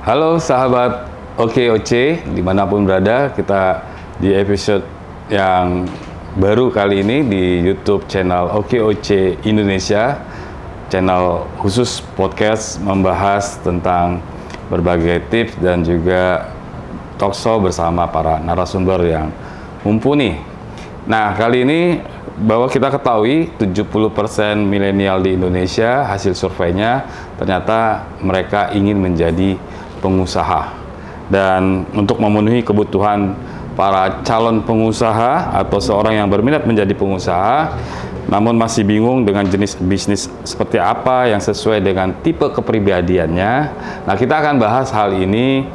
Halo sahabat OKOC, dimanapun berada, kita di episode yang baru kali ini di YouTube channel OKOC Indonesia, channel khusus podcast membahas tentang berbagai tips dan juga talkshow bersama para narasumber yang mumpuni. Nah, kali ini bahwa kita ketahui 70% milenial di Indonesia, hasil surveinya ternyata mereka ingin menjadi pengusaha. Dan untuk memenuhi kebutuhan para calon pengusaha atau seorang yang berminat menjadi pengusaha namun masih bingung dengan jenis bisnis seperti apa yang sesuai dengan tipe kepribadiannya. Nah, kita akan bahas hal ini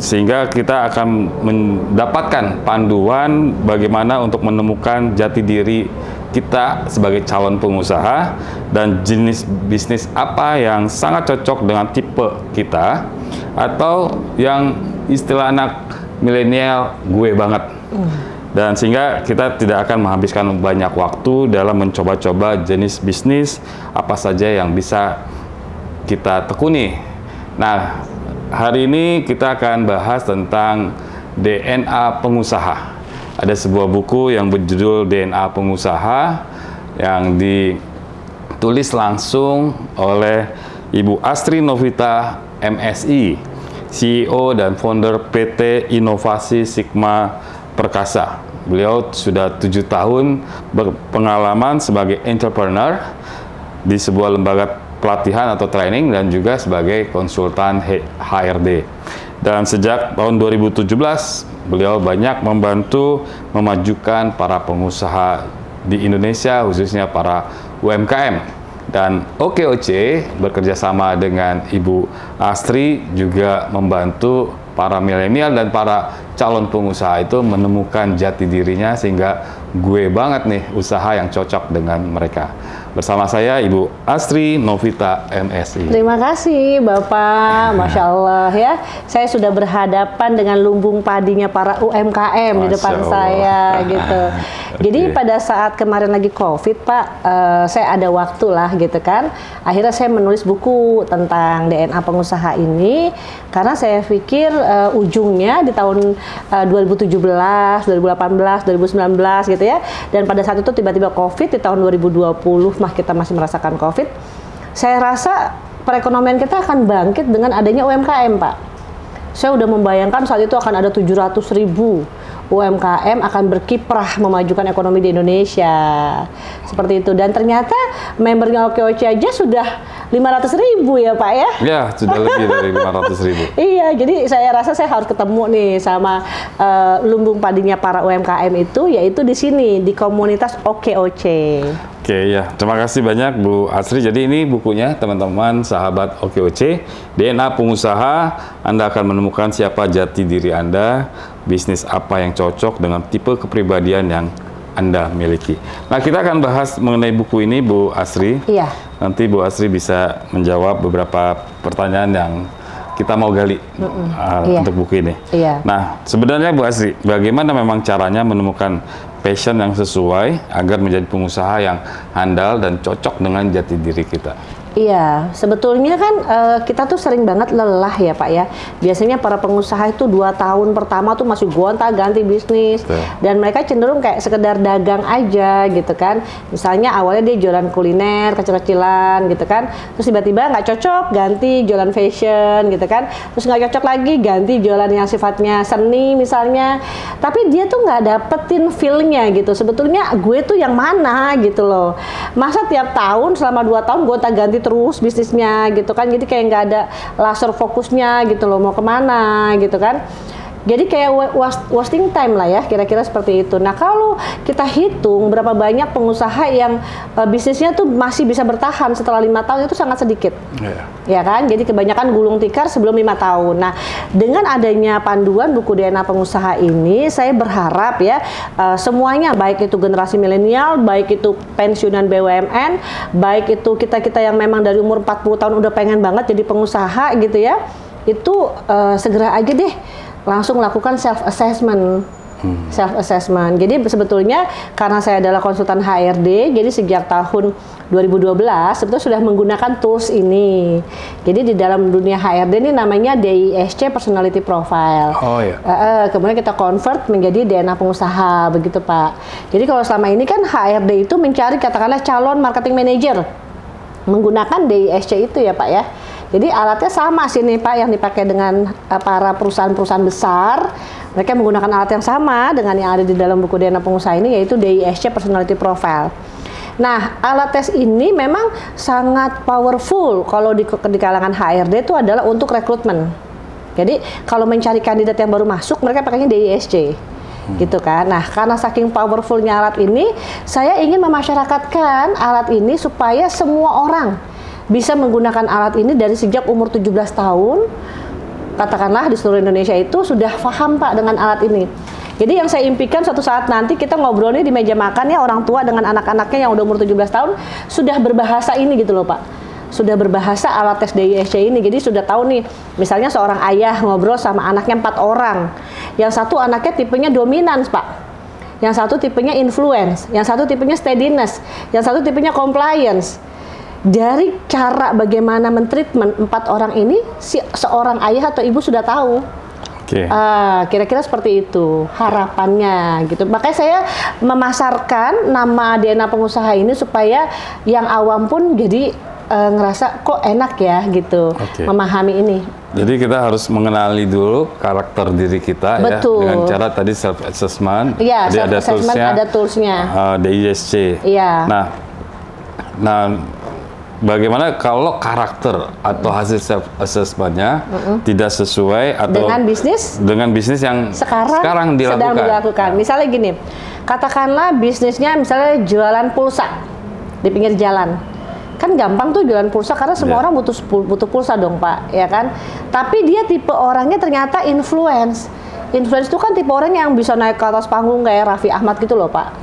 sehingga kita akan mendapatkan panduan bagaimana untuk menemukan jati diri kita sebagai calon pengusaha dan jenis bisnis apa yang sangat cocok dengan tipe kita atau yang istilah anak milenial gue banget. Dan sehingga kita tidak akan menghabiskan banyak waktu dalam mencoba-coba jenis bisnis apa saja yang bisa kita tekuni. Nah, hari ini kita akan bahas tentang DNA pengusaha. Ada sebuah buku yang berjudul DNA Pengusaha yang ditulis langsung oleh Ibu Astri Novita MSI, CEO dan founder PT Inovasi Sigma Perkasa. Beliau sudah 7 tahun berpengalaman sebagai entrepreneur di sebuah lembaga pelatihan atau training dan juga sebagai konsultan HRD. Dan sejak tahun 2017, beliau banyak membantu memajukan para pengusaha di Indonesia, khususnya para UMKM. Dan OKOC bekerjasama dengan Ibu Astri juga membantu para milenial dan para calon pengusaha itu menemukan jati dirinya sehingga gue banget nih usaha yang cocok dengan mereka. Bersama saya Ibu Astri Novita MSI. Terima kasih Bapak, Masya Allah ya. Saya sudah berhadapan dengan lumbung padinya para UMKM di depan saya gitu. Jadi pada saat kemarin lagi COVID Pak, saya ada waktu lah gitu kan. Akhirnya saya menulis buku tentang DNA pengusaha ini karena saya pikir ujungnya di tahun 2017, 2018, 2019 gitu ya. Dan pada saat itu tiba-tiba COVID di tahun 2020 kita masih merasakan COVID. Saya rasa perekonomian kita akan bangkit dengan adanya UMKM, Pak. Saya udah membayangkan saat itu akan ada 700.000 UMKM akan berkiprah memajukan ekonomi di Indonesia. Seperti itu. Dan ternyata membernya OKOC aja sudah 500.000 ya Pak ya? Ya, sudah lebih dari 500.000. Iya, jadi saya rasa saya harus ketemu nih sama lumbung padinya para UMKM itu, yaitu di sini, di komunitas OKOC. Oke ya, terima kasih banyak Bu Astri. Jadi ini bukunya teman-teman sahabat OKOC, DNA Pengusaha. Anda akan menemukan siapa jati diri Anda, bisnis apa yang cocok dengan tipe kepribadian yang Anda miliki. Nah, kita akan bahas mengenai buku ini Bu Astri. Iya. Nanti Bu Astri bisa menjawab beberapa pertanyaan yang kita mau gali untuk buku ini. Iya. Nah, sebenarnya Bu Astri, bagaimana memang caranya menemukan passion yang sesuai agar menjadi pengusaha yang handal dan cocok dengan jati diri kita? Iya, sebetulnya kan kita tuh sering banget lelah ya Pak ya. Biasanya para pengusaha itu 2 tahun pertama tuh masih gonta-ganti bisnis. Betul. Dan mereka cenderung kayak sekedar dagang aja gitu kan. Misalnya awalnya dia jualan kuliner kecil-kecilan gitu kan. Terus tiba-tiba nggak cocok ganti jualan fashion gitu kan. Terus nggak cocok lagi ganti jualan yang sifatnya seni misalnya. Tapi dia tuh nggak dapetin feel-nya gitu. Sebetulnya gue tuh yang mana gitu loh. Masa tiap tahun selama 2 tahun gonta-ganti terus bisnisnya gitu kan, jadi kayak nggak ada laser fokusnya gitu loh, mau kemana gitu kan. Jadi kayak wasting time lah ya, kira-kira seperti itu. Nah, kalau kita hitung berapa banyak pengusaha yang bisnisnya tuh masih bisa bertahan setelah 5 tahun, itu sangat sedikit. Ya kan? Jadi kebanyakan gulung tikar sebelum 5 tahun. Nah, dengan adanya panduan buku DNA Pengusaha ini, saya berharap ya semuanya, baik itu generasi milenial, baik itu pensiunan BUMN, baik itu kita-kita yang memang dari umur 40 tahun udah pengen banget jadi pengusaha gitu ya, itu segera aja deh langsung lakukan self assessment Self assessment. Jadi sebetulnya karena saya adalah konsultan HRD, jadi sejak tahun 2012 sebetulnya sudah menggunakan tools ini. Jadi di dalam dunia HRD ini namanya DISC Personality Profile. Oh ya. Kemudian kita convert menjadi DNA pengusaha, begitu Pak. Jadi kalau selama ini kan HRD itu mencari katakanlah calon marketing manager menggunakan DISC itu ya Pak ya. Jadi alatnya sama sih nih Pak yang dipakai dengan para perusahaan-perusahaan besar. Mereka menggunakan alat yang sama dengan yang ada di dalam buku DNA pengusaha ini, yaitu DISC Personality Profile. Nah, alat tes ini memang sangat powerful kalau di kalangan HRD itu adalah untuk rekrutmen. Jadi kalau mencari kandidat yang baru masuk, mereka pakainya DISC. Gitu kan. Nah, karena saking powerfulnya alat ini, saya ingin memasyarakatkan alat ini supaya semua orang bisa menggunakan alat ini dari sejak umur 17 tahun. Katakanlah di seluruh Indonesia itu sudah paham Pak dengan alat ini. Jadi yang saya impikan suatu saat nanti kita ngobrolnya di meja makan ya, orang tua dengan anak-anaknya yang udah umur 17 tahun sudah berbahasa ini gitu loh Pak. Sudah berbahasa alat tes DISC ini. Jadi sudah tahu nih, misalnya seorang ayah ngobrol sama anaknya 4 orang. Yang satu anaknya tipenya dominan Pak. Yang satu tipenya influence, yang satu tipenya steadiness, yang satu tipenya compliance. Dari cara bagaimana mentreatment 4 orang ini, seorang ayah atau ibu sudah tahu. Kira-kira seperti itu harapannya gitu. Makanya saya memasarkan nama DNA pengusaha ini supaya yang awam pun jadi ngerasa kok enak ya gitu, memahami ini. Jadi kita harus mengenali dulu karakter diri kita. Betul. Ya dengan cara tadi self assessment. Iya, self assessment ada toolsnya. DISC. Iya. Nah, bagaimana kalau karakter atau hasil self assessment-nya tidak sesuai atau dengan bisnis yang sekarang sedang dilakukan. Misalnya gini, katakanlah bisnisnya misalnya jualan pulsa di pinggir jalan. Kan gampang tuh jualan pulsa karena semua orang butuh pulsa dong Pak, ya kan? Tapi dia tipe orangnya ternyata influence. Influence itu kan tipe orang yang bisa naik ke atas panggung kayak Raffi Ahmad gitu loh Pak.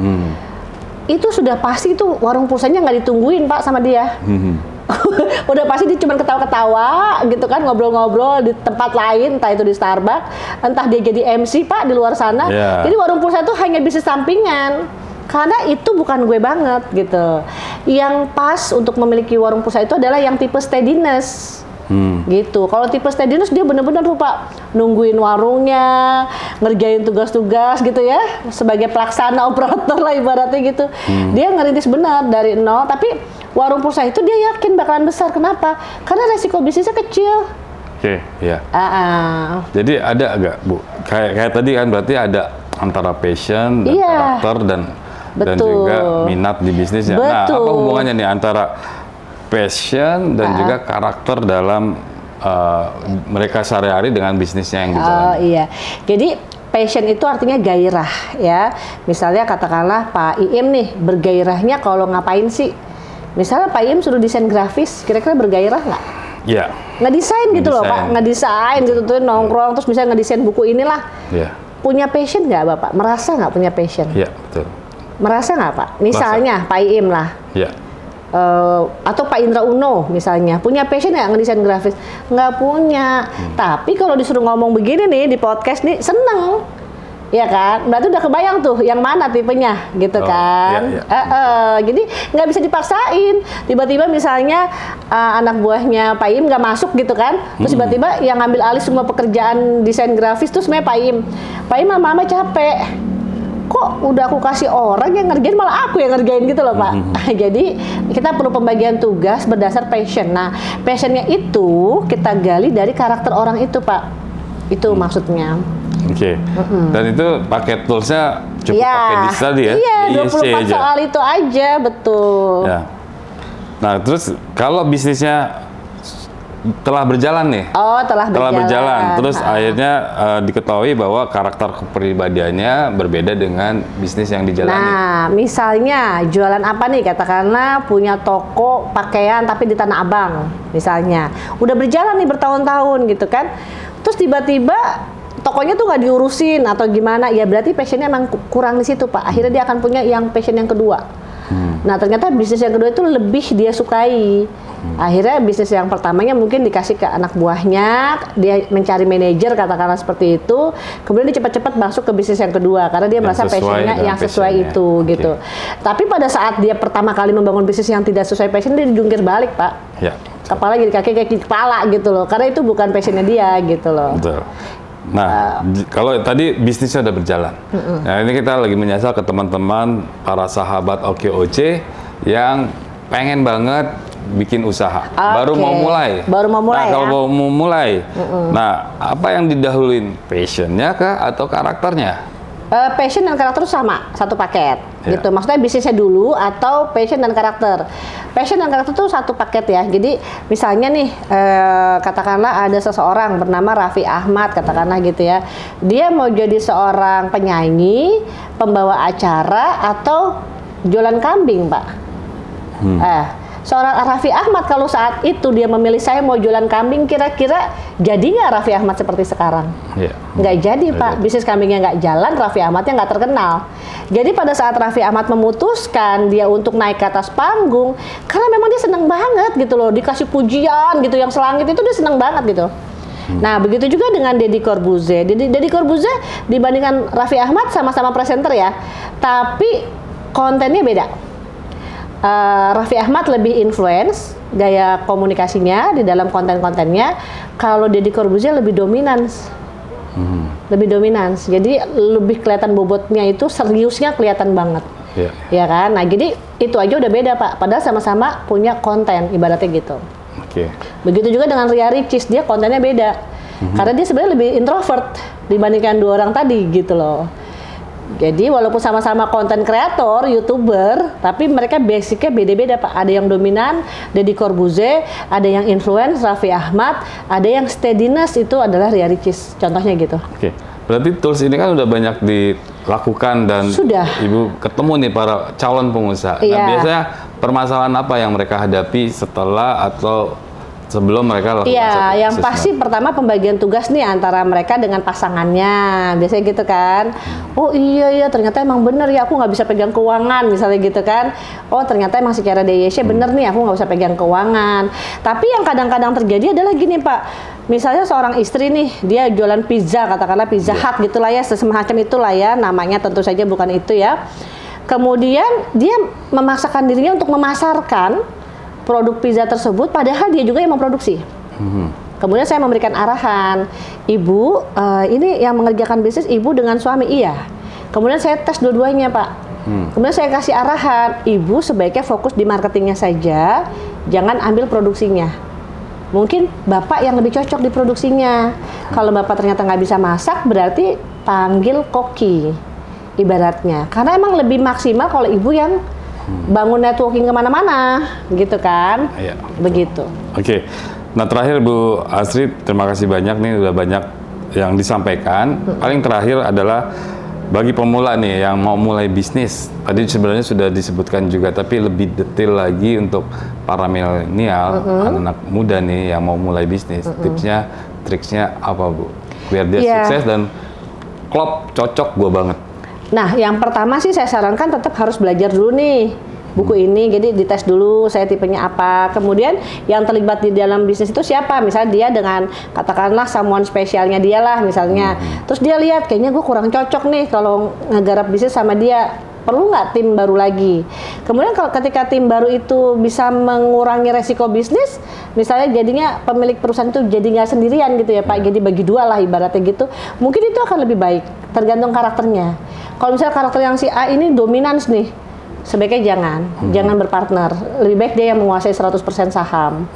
Itu sudah pasti tuh warung pulsanya nggak ditungguin Pak sama dia. Udah pasti dia cuma ketawa-ketawa gitu kan, ngobrol-ngobrol di tempat lain, entah itu di Starbucks, entah dia jadi MC Pak di luar sana. Jadi warung pulsa itu hanya bisnis sampingan. Karena itu bukan gue banget gitu. Yang pas untuk memiliki warung pulsa itu adalah yang tipe steadiness. Gitu. Kalau tipe steadiness dia benar-benar tuh Pak nungguin warungnya, ngerjain tugas-tugas gitu ya, sebagai pelaksana operator lah ibaratnya gitu. Dia ngerintis benar dari nol, tapi warung pulsa itu dia yakin bakalan besar. Kenapa? Karena resiko bisnisnya kecil. Ya. Jadi ada agak Bu, kayak tadi kan berarti ada antara passion dan karakter dan juga minat di bisnisnya. Nah, apa hubungannya nih antara passion dan juga karakter dalam mereka sehari-hari dengan bisnisnya yang dijalani? Iya. Jadi passion itu artinya gairah ya. Misalnya katakanlah Pak Iim nih bergairahnya kalau ngapain sih? Misalnya Pak Iim suruh desain grafis, kira-kira bergairah nggak? Iya. Ngedesain gitu loh Pak, ngedesain gitu tuh nongkrong terus misalnya ngedesain buku inilah. Iya. Punya passion nggak Bapak? Merasa nggak punya passion? Iya, betul. Merasa nggak Pak? Misalnya Pak Iim lah. Iya. Atau Pak Indra Uno misalnya, punya passion nggak ngedesain grafis? Nggak punya. Tapi kalau disuruh ngomong begini nih di podcast nih, seneng. Ya kan? Berarti udah kebayang tuh yang mana tipenya gitu kan. Jadi nggak bisa dipaksain. Tiba-tiba misalnya anak buahnya Pak Iim nggak masuk gitu kan. Terus tiba-tiba yang ngambil alih semua pekerjaan desain grafis tuh sebenarnya Pak Iim. Pak Iim lama-lama capek. Kok udah aku kasih orang yang ngerjain malah aku yang ngerjain gitu loh Pak. Jadi kita perlu pembagian tugas berdasar passion. Nah passionnya itu kita gali dari karakter orang itu Pak. Itu maksudnya. Dan itu pakai toolsnya cukup pakai di tadi ya? Iya, 24 soal itu aja, betul. Ya. Nah terus kalau bisnisnya telah berjalan nih. Telah berjalan. Terus akhirnya diketahui bahwa karakter kepribadiannya berbeda dengan bisnis yang dijalani. Nah, misalnya jualan apa nih? Katakanlah punya toko pakaian tapi di Tanah Abang, misalnya. Udah berjalan nih bertahun-tahun gitu kan. Terus tiba-tiba tokonya tuh nggak diurusin atau gimana? Ya berarti passionnya emang kurang di situ Pak. Akhirnya dia akan punya yang passion yang kedua. Nah ternyata bisnis yang kedua itu lebih dia sukai. Akhirnya bisnis yang pertamanya mungkin dikasih ke anak buahnya, dia mencari manajer katakanlah seperti itu, kemudian dia cepat-cepat masuk ke bisnis yang kedua karena dia merasa passionnya yang sesuai itu gitu. Tapi pada saat dia pertama kali membangun bisnis yang tidak sesuai passion, dia dijungkir balik Pak. Ya. Kepala jadi kaki kepala gitu loh, karena itu bukan passionnya dia gitu loh. Betul. Nah, kalau tadi bisnisnya udah berjalan, nah ini kita lagi menyasar ke teman-teman para sahabat OKOC yang pengen banget bikin usaha, baru mau mulai. Nah, kalau mau mulai, nah apa yang didahuluin, passionnya kah atau karakternya? Passion dan karakter sama, satu paket gitu. Maksudnya bisnisnya dulu atau passion dan karakter. Passion dan karakter itu satu paket ya. Jadi misalnya nih, katakanlah ada seseorang bernama Raffi Ahmad, katakanlah gitu ya. Dia mau jadi seorang penyanyi, pembawa acara, atau jualan kambing, Pak. Seorang Raffi Ahmad kalau saat itu dia memilih saya mau jualan kambing, kira-kira jadi nggak Raffi Ahmad seperti sekarang? Nggak jadi Pak, bisnis kambingnya nggak jalan, Raffi Ahmadnya nggak terkenal. Jadi pada saat Raffi Ahmad memutuskan dia untuk naik ke atas panggung, karena memang dia seneng banget gitu loh, dikasih pujian gitu yang selangit itu dia seneng banget gitu. Nah begitu juga dengan Deddy Corbuzier. Deddy Corbuzier dibandingkan Raffi Ahmad sama-sama presenter ya, tapi kontennya beda. Raffi Ahmad lebih influence gaya komunikasinya di dalam konten-kontennya, kalau Deddy Corbuzier lebih dominans, jadi lebih kelihatan bobotnya itu seriusnya kelihatan banget, ya kan? Nah jadi itu aja udah beda Pak, padahal sama-sama punya konten ibaratnya gitu. Begitu juga dengan Ria Ricis, dia kontennya beda, karena dia sebenarnya lebih introvert dibandingkan dua orang tadi gitu loh. Jadi walaupun sama-sama konten kreator, YouTuber, tapi mereka basicnya beda-beda Pak. Ada yang dominan, Deddy Corbuzier, ada yang influence, Raffi Ahmad, ada yang steadiness, itu adalah Ria Ricis, contohnya gitu. Berarti tools ini kan udah banyak dilakukan dan sudah. Ibu ketemu nih para calon pengusaha. Nah biasanya permasalahan apa yang mereka hadapi setelah atau sebelum mereka lakukan? Yang pasti pertama pembagian tugas nih antara mereka dengan pasangannya, biasanya gitu kan. Oh iya ternyata emang bener ya, aku nggak bisa pegang keuangan misalnya gitu kan. Oh ternyata emang secara DIY bener nih, aku nggak bisa pegang keuangan. Tapi yang kadang-kadang terjadi adalah gini Pak, misalnya seorang istri nih, dia jualan pizza, katakanlah Pizza Hut gitulah ya, semacam itulah ya, namanya tentu saja bukan itu ya. Kemudian dia memaksakan dirinya untuk memasarkan produk pizza tersebut, padahal dia juga yang memproduksi. Kemudian saya memberikan arahan, Ibu, ini yang mengerjakan bisnis Ibu dengan suami, iya. Kemudian saya tes dua-duanya Pak. Kemudian saya kasih arahan, Ibu sebaiknya fokus di marketingnya saja, jangan ambil produksinya. Mungkin Bapak yang lebih cocok di produksinya. Kalau Bapak ternyata nggak bisa masak, berarti panggil koki, ibaratnya. Karena emang lebih maksimal kalau Ibu yang bangun networking kemana-mana, gitu kan? Begitu. Nah terakhir Bu Astrid, terima kasih banyak nih, udah banyak yang disampaikan. Paling terakhir adalah bagi pemula nih yang mau mulai bisnis, tadi sebenarnya sudah disebutkan juga, tapi lebih detail lagi untuk para milenial, anak-anak muda nih yang mau mulai bisnis, tipsnya, triksnya apa Bu? Biar dia sukses dan klop, cocok gue banget. Nah, yang pertama sih saya sarankan tetap harus belajar dulu nih buku ini, jadi dites dulu saya tipenya apa. Kemudian yang terlibat di dalam bisnis itu siapa? Misalnya dia dengan katakanlah someone spesialnya dia lah misalnya. Terus dia lihat kayaknya gue kurang cocok nih kalau ngegarap bisnis sama dia. Perlu nggak tim baru lagi? Kemudian kalau ketika tim baru itu bisa mengurangi resiko bisnis, misalnya jadinya pemilik perusahaan itu jadi nggak sendirian gitu ya Pak, jadi bagi dua lah ibaratnya gitu. Mungkin itu akan lebih baik, tergantung karakternya. Kalau misalnya karakter yang si A ini dominans nih, sebaiknya jangan berpartner. Lebih baik dia yang menguasai 100% saham.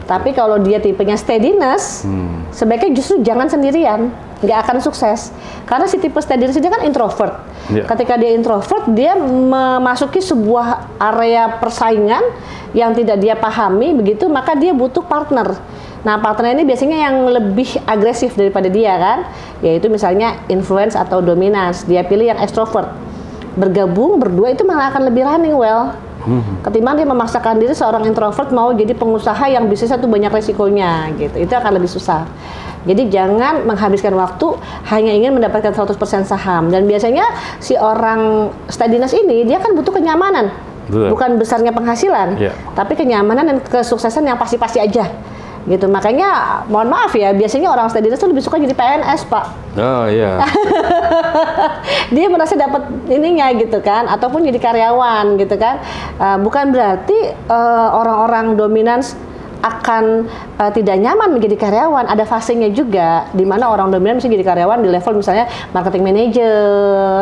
Tapi kalau dia tipenya steadiness, sebaiknya justru jangan sendirian, nggak akan sukses. Karena si tipe steadiness dia kan introvert. Ketika dia introvert, dia memasuki sebuah area persaingan yang tidak dia pahami begitu, maka dia butuh partner. Nah, partner ini biasanya yang lebih agresif daripada dia kan, yaitu misalnya influence atau dominance. Dia pilih yang extrovert. Bergabung berdua itu malah akan lebih running well. Ketimbang dia memaksakan diri seorang introvert mau jadi pengusaha yang bisnisnya tuh banyak resikonya gitu. Itu akan lebih susah. Jadi jangan menghabiskan waktu hanya ingin mendapatkan 100% saham. Dan biasanya si orang steadiness ini dia kan butuh kenyamanan. Betul. Bukan besarnya penghasilan, Iya. tapi kenyamanan dan kesuksesan yang pasti-pasti aja. Gitu. Makanya mohon maaf ya, biasanya orang steadiness tuh lebih suka jadi PNS, Pak. Oh iya. Dia merasa dapat ininya gitu kan, ataupun jadi karyawan gitu kan. Bukan berarti orang-orang dominan akan tidak nyaman menjadi karyawan. Ada fasenya juga di mana orang dominan bisa jadi karyawan di level misalnya marketing manager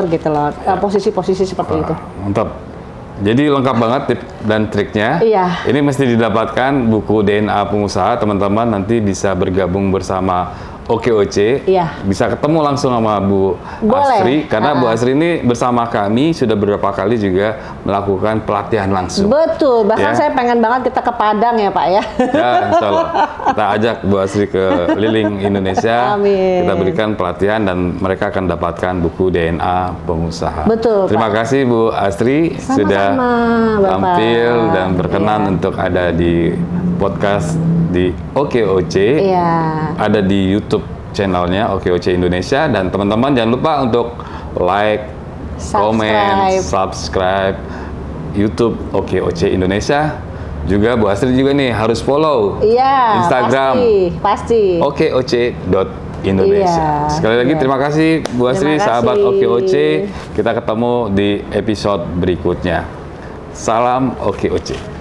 gitu loh, posisi-posisi seperti itu. Mantap. Jadi lengkap banget tips dan triknya. Iya. Ini mesti didapatkan buku DNA pengusaha, teman-teman nanti bisa bergabung bersama OKOC. Iya. Bisa ketemu langsung sama Bu Boleh. Asri, karena Bu Asri ini bersama kami sudah beberapa kali juga melakukan pelatihan langsung. Betul, bahkan Ya. saya pengen banget kita ke Padang ya Pak ya. Ya, insya Allah. Kita ajak Bu Asri ke keliling Indonesia. Amin. Kita berikan pelatihan dan mereka akan dapatkan buku DNA pengusaha. Betul, Terima Pak. kasih Bu Asri sudah Bapak. tampil dan berkenan Iya. untuk ada di podcast di OKOC. Iya. Ada di YouTube channelnya OKOC Indonesia, dan teman-teman jangan lupa untuk like, komen, subscribe YouTube OKOC Indonesia. Juga Bu Asri juga nih harus follow Iya, Instagram pasti. OKOC.Indonesia. Iya, Sekali lagi iya. terima kasih Bu Asri, Terima sahabat kasih. OKOC. Kita ketemu di episode berikutnya. Salam OKOC.